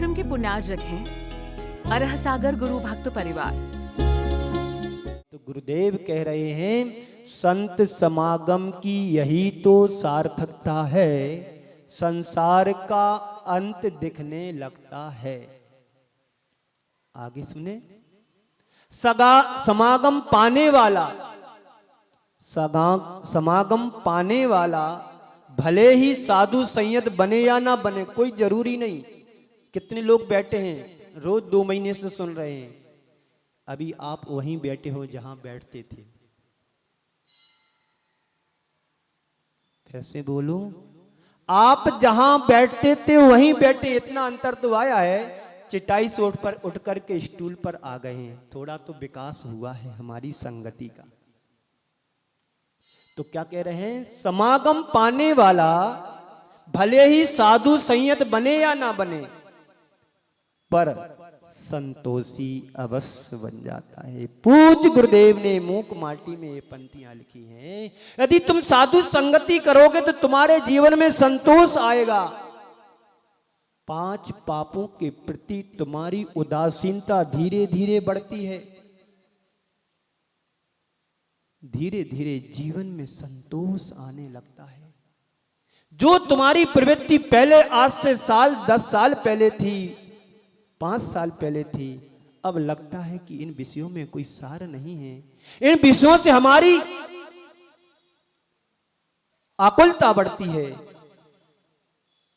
आश्रम के पुण्यार्जक हैं अरह सागर गुरु भक्त परिवार। तो गुरुदेव कह रहे हैं संत समागम की यही तो सार्थकता है, संसार का अंत दिखने लगता है। आगे सुने, समागम पाने वाला, समागम पाने वाला भले ही साधु संयत बने या ना बने, कोई जरूरी नहीं। कितने लोग बैठे हैं रोज 2 महीने से सुन रहे हैं, अभी आप वहीं बैठे हो जहां बैठते थे। फिर से बोलो, आप जहां बैठते थे वहीं बैठे, इतना अंतर तो आया है। चटाई से उठ करके स्टूल पर आ गए हैं, थोड़ा तो विकास हुआ है हमारी संगति का। तो क्या कह रहे हैं, समागम पाने वाला भले ही साधु संयत बने या ना बने, पर संतोषी अवश्य बन जाता है। पूज्य गुरुदेव ने मूक माटी में ये पंक्तियां लिखी हैं, यदि तुम साधु संगति करोगे तो तुम्हारे जीवन में संतोष आएगा। 5 पापों के प्रति तुम्हारी उदासीनता धीरे धीरे बढ़ती है, धीरे धीरे जीवन में संतोष आने लगता है। जो तुम्हारी प्रवृत्ति पहले आज से 10 साल पहले थी, 5 साल पहले थी, अब लगता है कि इन विषयों में कोई सार नहीं है, इन विषयों से हमारी आकुलता बढ़ती है,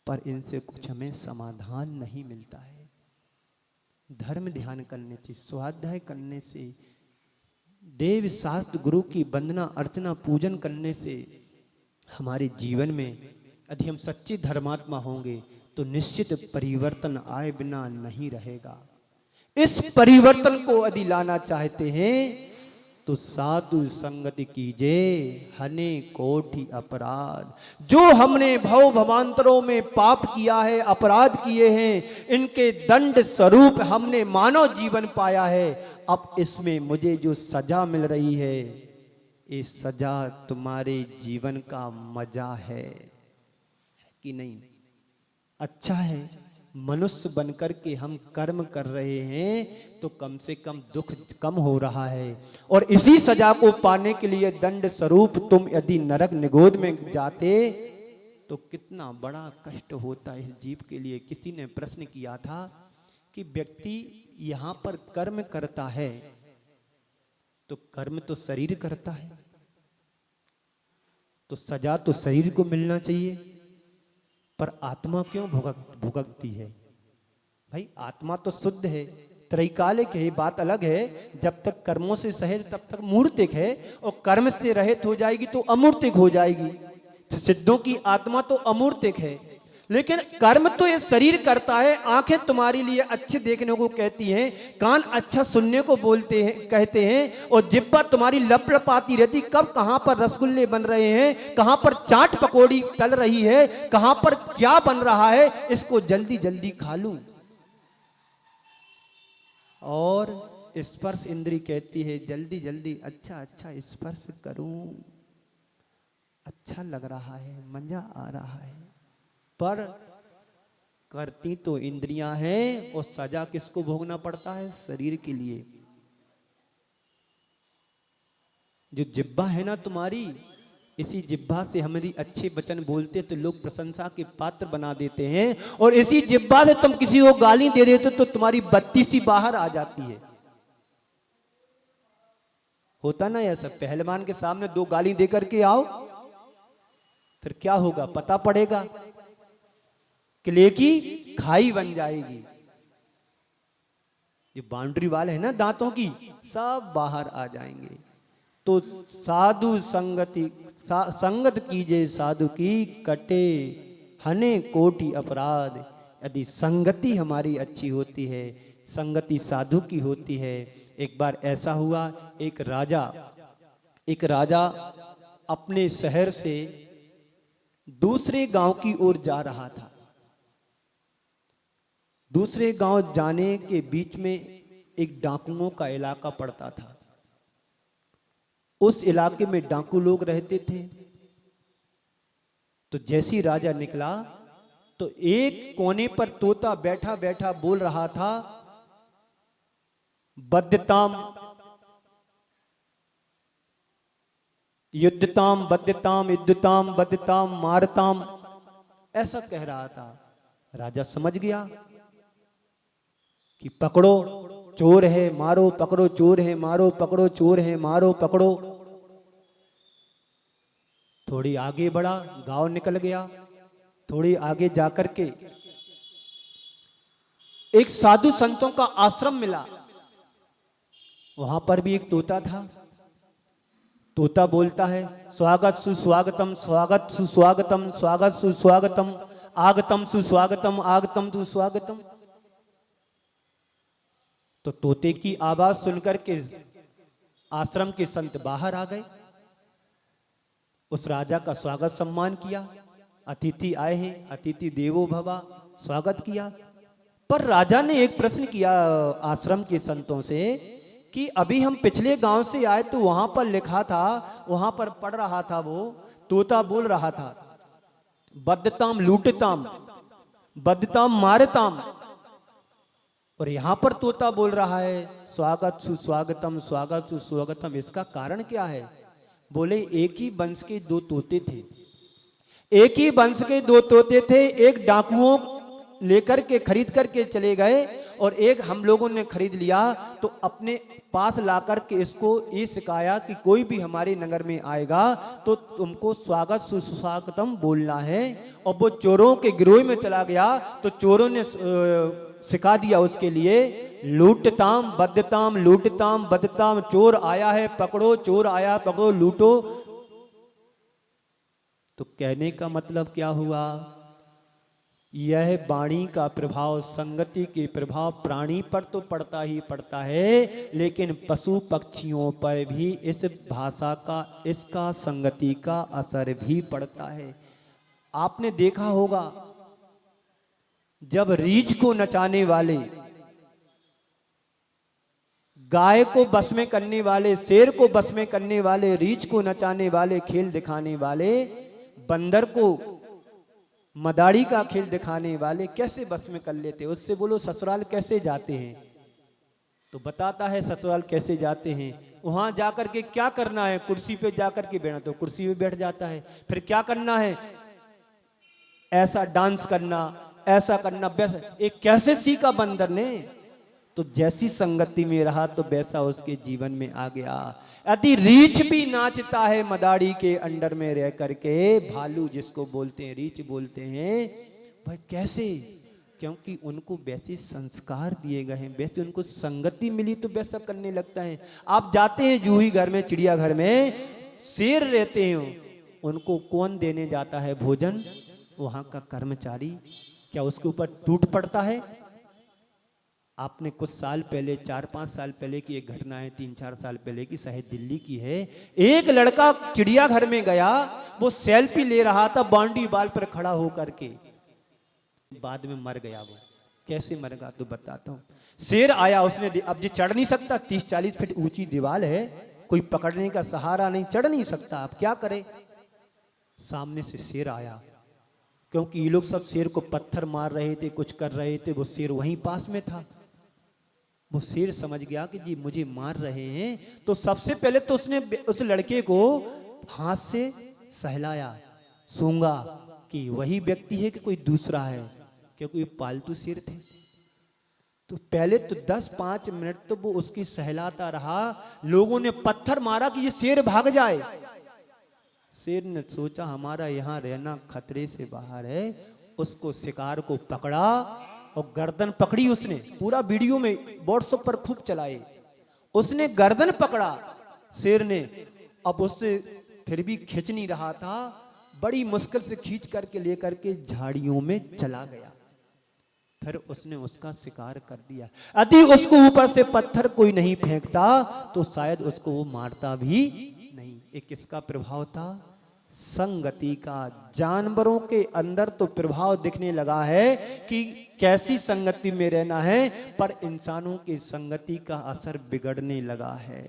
पर इनसे कुछ हमें समाधान नहीं मिलता है। धर्म ध्यान करने से, स्वाध्याय करने से, देव शास्त्र गुरु की वंदना अर्चना पूजन करने से हमारे जीवन में यदि हम सच्चे धर्मात्मा होंगे तो निश्चित परिवर्तन आए बिना नहीं रहेगा। इस परिवर्तन को यदि लाना चाहते हैं तो साधु संगति कीजिए, हने कोटि अपराध। जो हमने भव भवांतरों में पाप किया है, अपराध किए हैं, इनके दंड स्वरूप हमने मानव जीवन पाया है। अब इसमें मुझे जो सजा मिल रही है, ये सजा तुम्हारे जीवन का मजा है कि नहीं? अच्छा है, मनुष्य बनकर के हम कर्म कर रहे हैं तो कम से कम दुख कम हो रहा है, और इसी सजा को पाने के लिए दंड स्वरूप तुम यदि नरक निगोद में जाते तो कितना बड़ा कष्ट होता है इस जीव के लिए। किसी ने प्रश्न किया था कि व्यक्ति यहां पर कर्म करता है तो कर्म तो शरीर करता है, तो सजा तो शरीर को मिलना चाहिए, पर आत्मा क्यों भुगतती है? भाई आत्मा तो शुद्ध है, त्रैकालिक है, बात अलग है। जब तक कर्मों से सहेज तब तक मूर्तिक है, और कर्म से रहित हो जाएगी तो अमूर्तिक हो जाएगी। सिद्धों की आत्मा तो अमूर्तिक है, लेकिन कर्म तो ये शरीर करता है। आंखें तुम्हारे लिए अच्छे देखने को कहती हैं, कान अच्छा सुनने को बोलते हैं कहते हैं, और जिब्बा तुम्हारी लपलपाती रहती, कब कहां पर रसगुल्ले बन रहे हैं, कहां पर चाट पकौड़ी तल रही है, कहां पर क्या बन रहा है, इसको जल्दी जल्दी खा लूं। और स्पर्श इंद्री कहती है जल्दी जल्दी अच्छा अच्छा स्पर्श करूं, अच्छा लग रहा है, मजा आ रहा है। पर करती तो इंद्रियां हैं, और सजा किसको भोगना पड़ता है? शरीर के लिए। जो जिब्बा है ना तुम्हारी, इसी जिब्बा से हमारी अच्छे वचन बोलते तो लोग प्रशंसा के पात्र बना देते हैं, और इसी जिब्बा से तुम किसी को गाली दे देते तो तुम्हारी बत्ती सी बाहर आ जाती है। होता ना ऐसा? पहलवान के सामने 2 गाली दे करके आओ, फिर क्या होगा पता पड़ेगा, किले की खाई बन जाएगी। जो बाउंड्री वाल है ना दांतों की, सब बाहर आ जाएंगे। तो साधु संगत कीजिए साधु की, कटे हने कोटि अपराध। यदि संगति हमारी अच्छी होती है, संगति साधु की होती है। एक बार ऐसा हुआ, एक राजा अपने शहर से दूसरे गांव की ओर जा रहा था। दूसरे गांव जाने के बीच में एक डाकुओं का इलाका पड़ता था। उस इलाके में डाकू लोग रहते थे। तो जैसी राजा निकला तो एक कोने पर तोता बैठा बैठा बोल रहा था, बद्यताम युद्धताम बद्यताम युद्धताम बद्यताम मारताम, ऐसा कह रहा था। राजा समझ गया कि पकड़ो चोर है मारो, पकड़ो चोर है मारो, पकड़ो चोर है मारो, पकड़ो। थोड़ी आगे बढ़ा, गांव निकल गया। थोड़ी आगे जाकर के एक साधु संतों का आश्रम मिला। वहां पर भी एक तोता था। तोता बोलता है, स्वागत सुस्वागतम, स्वागत सुस्वागतम, स्वागत सुस्वागतम, आगतम सुस्वागतम, आगतम सुस्वागतम। तो तोते की आवाज सुनकर के आश्रम के संत बाहर आ गए। उस राजा का स्वागत सम्मान किया। अतिथि आए हैं, अतिथि देवो भव, स्वागत किया। पर राजा ने एक प्रश्न किया आश्रम के संतों से कि अभी हम पिछले गांव से आए तो वहां पर लिखा था, वहां पर पढ़ रहा था, वो तोता बोल रहा था, बद्यताम लूटताम, बद्यताम मारताम। और यहां पर तोता बोल रहा है स्वागत सुस्वागतम, स्वागत सुस्वागतम। इसका कारण क्या है? बोले एक ही वंश के दो तोते थे। एक ही वंश के दो तोते थे। एक डाकुओं लेकर के खरीद करके चले गए और एक हम लोगों ने खरीद लिया। तो अपने पास लाकर के इसको ये सिखाया कि कोई भी हमारे नगर में आएगा तो तुमको स्वागत सुस्वागतम बोलना है। और वो चोरों के गिरोह में चला गया तो चोरों ने सिखा दिया उसके लिए, लूटताम बद्यताम, लूटताम बद्यताम, चोर आया है पकड़ो, चोर आया पकड़ो, लूटो। तो कहने का मतलब क्या हुआ? यह वाणी का प्रभाव, संगति के प्रभाव प्राणी पर तो पड़ता ही पड़ता है, लेकिन पशु पक्षियों पर भी इस भाषा का, इसका संगति का असर भी पड़ता है। आपने देखा होगा जब रीछ को नचाने वाले, गाय को बस में करने वाले, शेर को बस में करने वाले, रीछ को नचाने वाले, खेल दिखाने वाले, बंदर को मदारी का खेल दिखाने वाले कैसे बस में कर लेते? उससे बोलो ससुराल कैसे जाते हैं, तो बताता है ससुराल कैसे जाते हैं। वहां जाकर के क्या करना है? कुर्सी पे जाकर के बैठना, तो कुर्सी पे बैठ जाता है। फिर क्या करना है? ऐसा डांस करना, ऐसा करना, वैसा। एक कैसे सीखा बंदर ने? तो जैसी संगति में रहा तो वैसा उसके जीवन में आ गया। यदि रीछ भी नाचता है मदारी के अंडर में रह करके, भालू जिसको बोलते हैं, रीछ बोलते हैं, भाई कैसे? क्योंकि उनको वैसे संस्कार दिए गए हैं, वैसे उनको संगति मिली तो वैसा करने लगता है। आप जाते हैं जूही घर में, चिड़ियाघर में शेर रहते हैं, उनको कौन देने जाता है भोजन? वहां का कर्मचारी। क्या उसके ऊपर टूट पड़ता है? आपने कुछ साल पहले, 4-5 साल पहले की एक घटना है, 3-4 साल पहले की, शायद दिल्ली की है। एक लड़का चिड़ियाघर में गया, वो सेल्फी ले रहा था बाउंड्री वॉल पर खड़ा होकर के, बाद में मर गया। वो कैसे मर गया तो बताता हूँ। शेर आया, उसने, अब ये चढ़ नहीं सकता, 30-40 फीट ऊंची दीवार है, कोई पकड़ने का सहारा नहीं, चढ़ नहीं सकता, आप क्या करे? सामने से शेर आया, क्योंकि ये लोग सब शेर को पत्थर मार रहे थे, कुछ कर रहे थे, वो शेर वहीं पास में था। वो शेर समझ गया कि जी मुझे मार रहे हैं, तो सबसे पहले तो उसने उस लड़के को हाथ से सहलाया, सूंघा कि वही व्यक्ति है कि कोई दूसरा है, क्योंकि ये पालतू शेर थे। तो पहले तो 10-5 मिनट तो वो उसकी सहलाता रहा। लोगों ने पत्थर मारा कि ये शेर भाग जाए। शेर ने सोचा हमारा यहाँ रहना खतरे से बाहर है, उसको शिकार को पकड़ा और गर्दन पकड़ी उसने। पूरा वीडियो में व्हाट्सएप पर खूब चलाए। उसने गर्दन पकड़ा शेर ने, अब उससे फिर भी खींच नहीं रहा था, बड़ी मुश्किल से खींच करके लेकर के झाड़ियों में चला गया। फिर उसने उसका शिकार कर दिया। यदि उसको ऊपर से पत्थर कोई नहीं फेंकता तो शायद उसको वो मारता भी नहीं। एक किसका प्रभाव था? संगति का। जानवरों के अंदर तो प्रभाव दिखने लगा है कि कैसी संगति में रहना है, पर इंसानों की संगति का असर बिगड़ने लगा है।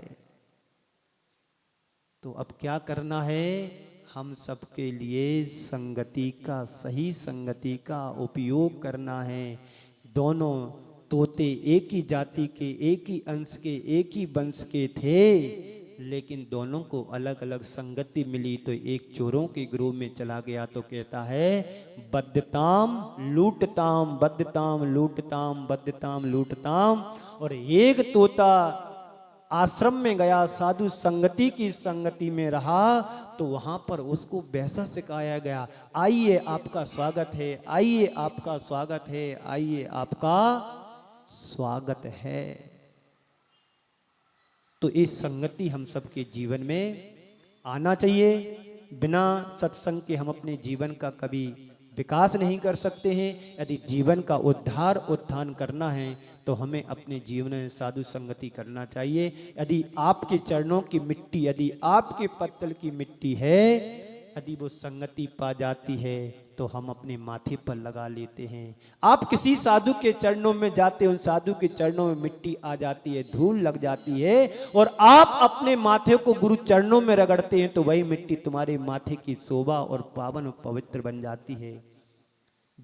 तो अब क्या करना है? हम सबके लिए संगति का, सही संगति का उपयोग करना है। दोनों तोते एक ही जाति के, एक ही अंश के, एक ही वंश के थे, लेकिन दोनों को अलग अलग संगति मिली। तो एक चोरों के ग्रोह में चला गया तो कहता है बद्धताम लूटताम, बद्धताम लूटताम, बद्धताम लूटताम। और एक तोता आश्रम में गया, साधु संगति की संगति में रहा, तो वहां पर उसको वैसा सिखाया गया, आइए आपका स्वागत है, आइए आपका स्वागत है, आइए आपका स्वागत है। तो इस संगति हम सबके जीवन में आना चाहिए। बिना सत्संग के हम अपने जीवन का कभी विकास नहीं कर सकते हैं। यदि जीवन का उद्धार उत्थान करना है तो हमें अपने जीवन में साधु संगति करना चाहिए। यदि आपके चरणों की मिट्टी, यदि आपके पत्तल की मिट्टी है, यदि वो संगति पा जाती है तो हम अपने माथे पर लगा लेते हैं। आप किसी साधु के चरणों में जाते, उन साधु के चरणों में मिट्टी आ जाती है, धूल लग जाती है, और आप अपने माथे को गुरु चरणों में रगड़ते हैं तो वही मिट्टी तुम्हारे माथे की शोभा और पावन और पवित्र बन जाती है।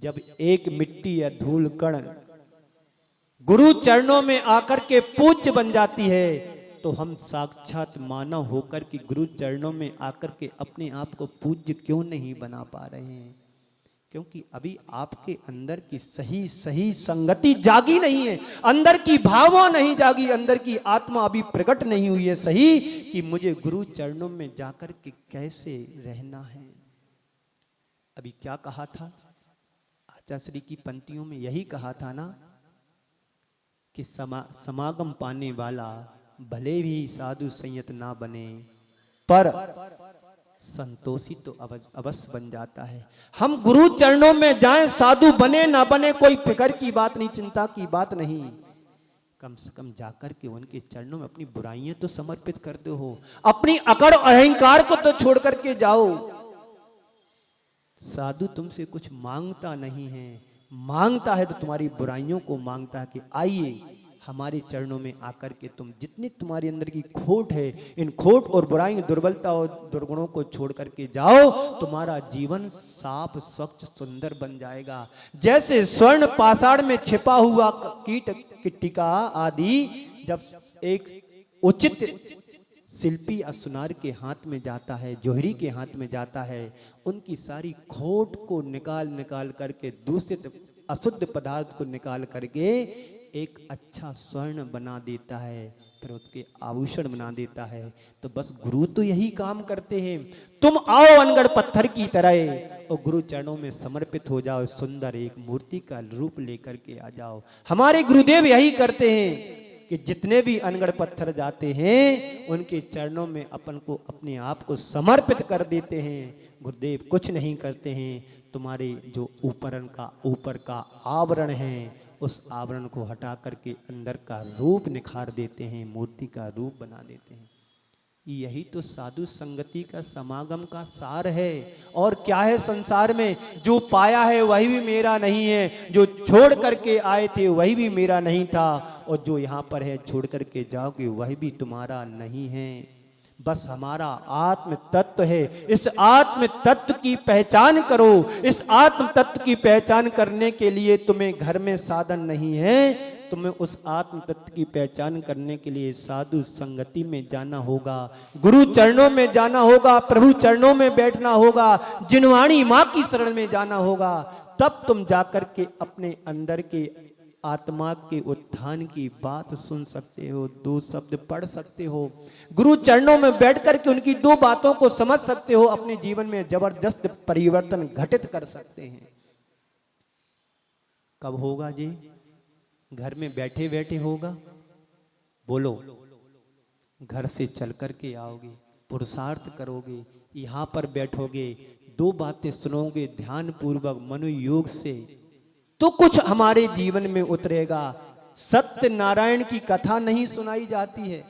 जब एक मिट्टी या धूल कण गुरु चरणों में आकर के पूज्य बन जाती है तो हम साक्षात मानव होकर के गुरु चरणों में आकर के अपने आप को पूज्य क्यों नहीं बना पा रहे हैं? क्योंकि अभी आपके अंदर की सही सही संगति जागी नहीं है, अंदर की भावना नहीं जागी, अंदर की आत्मा अभी प्रकट नहीं हुई है सही कि मुझे गुरु चरणों में जाकर के कैसे रहना है। अभी क्या कहा था आचार्य की पंक्तियों में? यही कहा था ना कि समागम पाने वाला भले भी साधु संयत ना बने पर संतोषी तो अवश्य बन जाता है। हम गुरु चरणों में जाएं, साधु बने ना बने कोई फिक्र की बात नहीं, चिंता की बात नहीं। कम से कम जाकर के उनके चरणों में अपनी बुराइयां तो समर्पित कर दो हो, अपनी अकड़ अहंकार को तो छोड़ करके जाओ। साधु तुमसे कुछ मांगता नहीं है, मांगता है तो तुम्हारी बुराइयों को मांगता है कि आइए हमारे चरणों में आकर के तुम जितनी तुम्हारे अंदर की खोट है, इन खोट और बुराई, दुर्बलता और दुर्गुणों को छोड़ करके जाओ, तुम्हारा जीवन साफ स्वच्छ सुंदर बन जाएगा। जैसे स्वर्ण पाषाण में छिपा हुआ कीट कीटिका आदि जब एक उचित शिल्पी या सुनार के हाथ में जाता है, जोहरी के हाथ में जाता है, उनकी सारी खोट को निकाल करके, दूषित अशुद्ध पदार्थ को निकाल करके एक अच्छा स्वर्ण बना देता है, फिर उसके आभूषण बना देता है। तो बस गुरु तो यही काम करते हैं। तुम आओ अनगढ़ पत्थर की तरह और गुरु चरणों में समर्पित हो जाओ, सुंदर एक मूर्ति का रूप लेकर के आ जाओ। हमारे गुरुदेव यही करते हैं कि जितने भी अनगढ़ पत्थर जाते हैं उनके चरणों में अपन को, अपने आप को समर्पित कर देते हैं। गुरुदेव कुछ नहीं करते हैं, तुम्हारे जो ऊपर का आवरण है उस आवरण को हटा करके अंदर का रूप निखार देते हैं, मूर्ति का रूप बना देते हैं। यही तो साधु संगति का समागम का सार है। और क्या है संसार में? जो पाया है वही भी मेरा नहीं है, जो छोड़ करके आए थे वही भी मेरा नहीं था, और जो यहाँ पर है छोड़ करके जाओगे वही भी तुम्हारा नहीं है। बस हमारा आत्म तत्व है। इस आत्म तत्व की पहचान करो। इस आत्म तत्व की पहचान करने के लिए तुम्हें घर में साधन नहीं है, तुम्हें उस आत्म तत्व की पहचान करने के लिए साधु संगति में जाना होगा, गुरु चरणों में जाना होगा, प्रभु चरणों में बैठना होगा, जिनवाणी माँ की शरण में जाना होगा। तब तुम जाकर के अपने अंदर के आत्मा के उत्थान की बात सुन सकते हो, दो शब्द पढ़ सकते हो, गुरु चरणों में बैठ करके उनकी दो बातों को समझ सकते हो, अपने जीवन में जबरदस्त परिवर्तन घटित कर सकते हैं। कब होगा जी? घर में बैठे बैठे होगा? बोलो, घर से चल करके आओगे, पुरुषार्थ करोगे, यहां पर बैठोगे, दो बातें सुनोगे ध्यान पूर्वक मनोयोग से, तो कुछ हमारे जीवन में उतरेगा। सत्यनारायण की कथा नहीं सुनाई जाती है,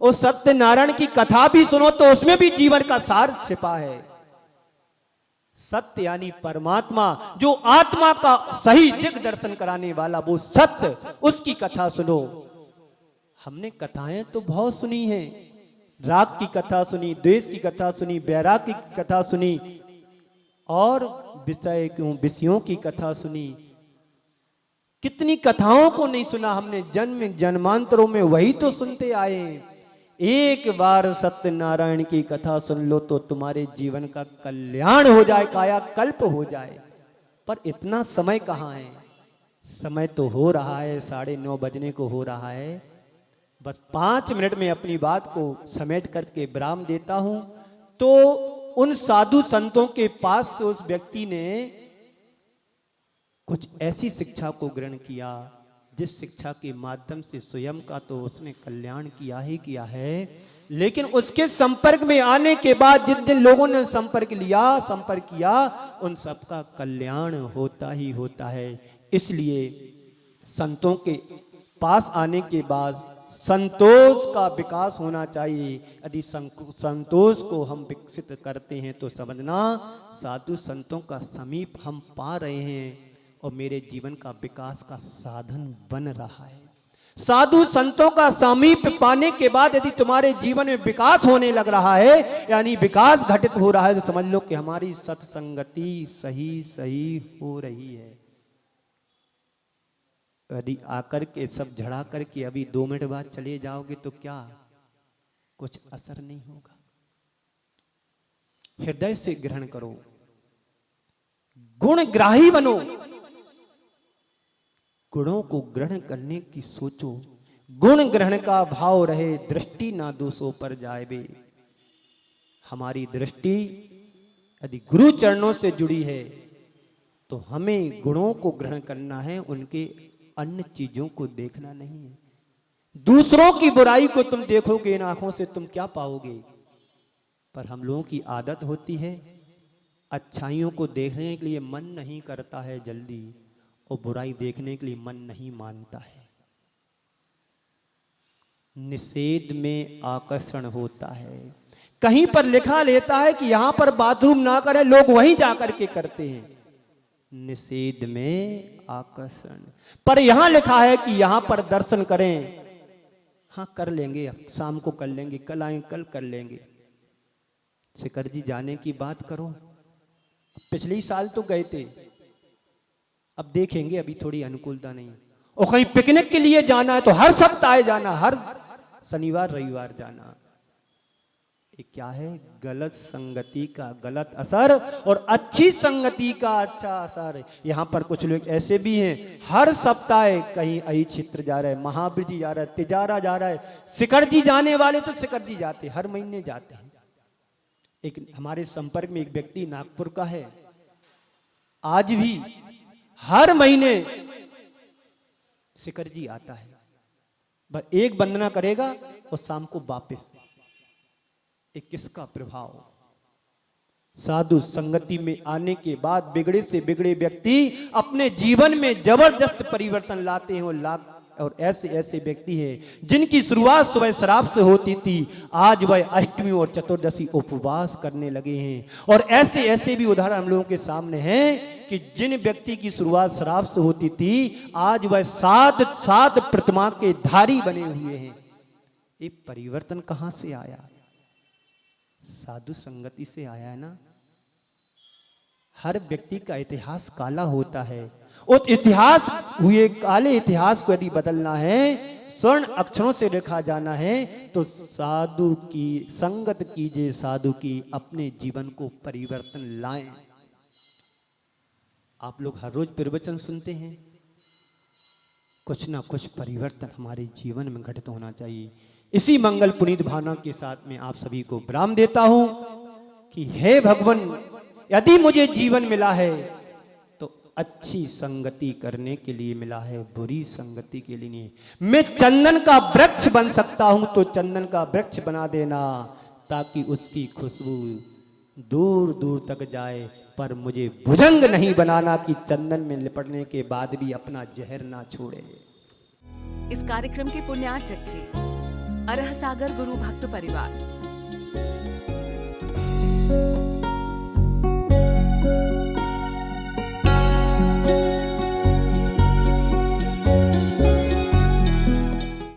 और सत्यनारायण की कथा भी सुनो तो उसमें भी जीवन का सार छिपा है। सत्य यानी परमात्मा, जो आत्मा का सही दिग दर्शन कराने वाला वो सत्य, उसकी कथा सुनो। हमने कथाएं तो बहुत सुनी हैं, राग की कथा सुनी, द्वेष की कथा सुनी, वैराग की कथा सुनी और विषयों की कथा सुनी। कितनी कथाओं को नहीं सुना हमने, जन्म जन्मांतरों में वही तो सुनते आए। एक बार सत्यनारायण की कथा सुन लो तो तुम्हारे जीवन का कल्याण हो जाए, काया कल्प हो जाए। पर इतना समय कहाँ है? समय तो हो रहा है, 9:30 बजने को हो रहा है। बस 5 मिनट में अपनी बात को समेट करके विराम देता हूं। तो उन साधु संतों के पास से उस व्यक्ति ने कुछ ऐसी शिक्षा को ग्रहण किया जिस शिक्षा के माध्यम से स्वयं का तो उसने कल्याण किया ही किया है, लेकिन उसके संपर्क में आने के बाद जिन जिन लोगों ने संपर्क किया उन सबका कल्याण होता ही होता है। इसलिए संतों के पास आने के बाद संतोष का विकास होना चाहिए। यदि संतोष को हम विकसित करते हैं तो समझना साधु संतों का समीप हम पा रहे हैं और मेरे जीवन का विकास का साधन बन रहा है। साधु संतों का समीप पाने के बाद यदि तुम्हारे जीवन में विकास होने लग रहा है, यानी विकास घटित हो रहा है, तो समझ लो कि हमारी सत्संगति सही हो रही है। यदि आकर के सब झड़ा करके अभी 2 मिनट बाद चले जाओगे तो क्या कुछ असर नहीं होगा। हृदय से ग्रहण करो, गुणग्राही बनो, गुणों को ग्रहण करने की सोचो। गुण ग्रहण का भाव रहे, दृष्टि ना दूसरों पर जाए। हमारी दृष्टि यदि गुरु चरणों से जुड़ी है तो हमें गुणों को ग्रहण करना है, उनके अन्य चीजों को देखना नहीं है। दूसरों की बुराई को तुम देखोगे इन आंखों से, तुम क्या पाओगे? पर हम लोगों की आदत होती है, अच्छाइयों को देखने के लिए मन नहीं करता है जल्दी, और बुराई देखने के लिए मन नहीं मानता है। निषेध में आकर्षण होता है। कहीं पर लिखा लेता है कि यहां पर बाथरूम ना करें, लोग वहीं जाकर के करते हैं। निषेध में आकर्षण, पर यहां लिखा है कि यहां पर दर्शन करें। हाँ कर लेंगे, अब शाम को कर लेंगे, कल आएंगे, कल कर लेंगे। शिखर जी जाने की बात करो, पिछले साल तो गए थे, अब देखेंगे, अभी थोड़ी अनुकूलता नहीं। और कहीं पिकनिक के लिए जाना है तो हर सप्ताह जाना, हर शनिवार रविवार जाना। ये क्या है? गलत संगति का गलत असर और अच्छी संगति का अच्छा असर। यहाँ पर कुछ लोग ऐसे भी हैं, हर सप्ताह कहीं अही क्षेत्र जा रहे हैं, महावीर जी जा रहे हैं, तिजारा जा रहा है, शिखर जी जाने वाले तो शिखर जी जाते, हर महीने जाते हैं। एक हमारे संपर्क में एक व्यक्ति नागपुर का है, आज भी हर महीने शिखर जी आता है, बस एक वंदना करेगा और शाम को वापस। एक किसका प्रभाव? साधु संगति में आने के बाद बिगड़े से बिगड़े व्यक्ति अपने जीवन में जबरदस्त परिवर्तन लाते हैं। और ऐसे ऐसे व्यक्ति हैं जिनकी शुरुआत सुबह शराब से होती थी, आज वह अष्टमी और चतुर्दशी उपवास करने लगे हैं। और ऐसे ऐसे भी उदाहरण हम लोगों के सामने हैं कि जिन व्यक्ति की शुरुआत शराब से होती थी, आज वह 7 प्रतिमा के धारी बने हुए हैं। ये परिवर्तन कहां से आया? साधु संगति से आया है ना। हर व्यक्ति का इतिहास काला होता है, उस इतिहास हुए काले इतिहास को यदि बदलना है, स्वर्ण अक्षरों से लिखा जाना है, तो साधु की संगत कीजिए, साधु की अपने जीवन को परिवर्तन लाएं। आप लोग हर रोज प्रवचन सुनते हैं, कुछ ना कुछ परिवर्तन हमारे जीवन में घटित होना चाहिए। इसी मंगल पुनीत भावना के साथ में आप सभी को विराम देता हूं कि हे भगवान, यदि मुझे जीवन मिला है तो अच्छी संगति करने के लिए मिला है, बुरी संगति के लिए नहीं। मैं चंदन का वृक्ष बन सकता हूं तो चंदन का वृक्ष बना देना, ताकि उसकी खुशबू दूर दूर तक जाए। पर मुझे भुजंग नहीं बनाना कि चंदन में लिपटने के बाद भी अपना जहर ना छोड़े। इस कार्यक्रम के पुण्यार्चक थे अरह सागर गुरु भक्त परिवार।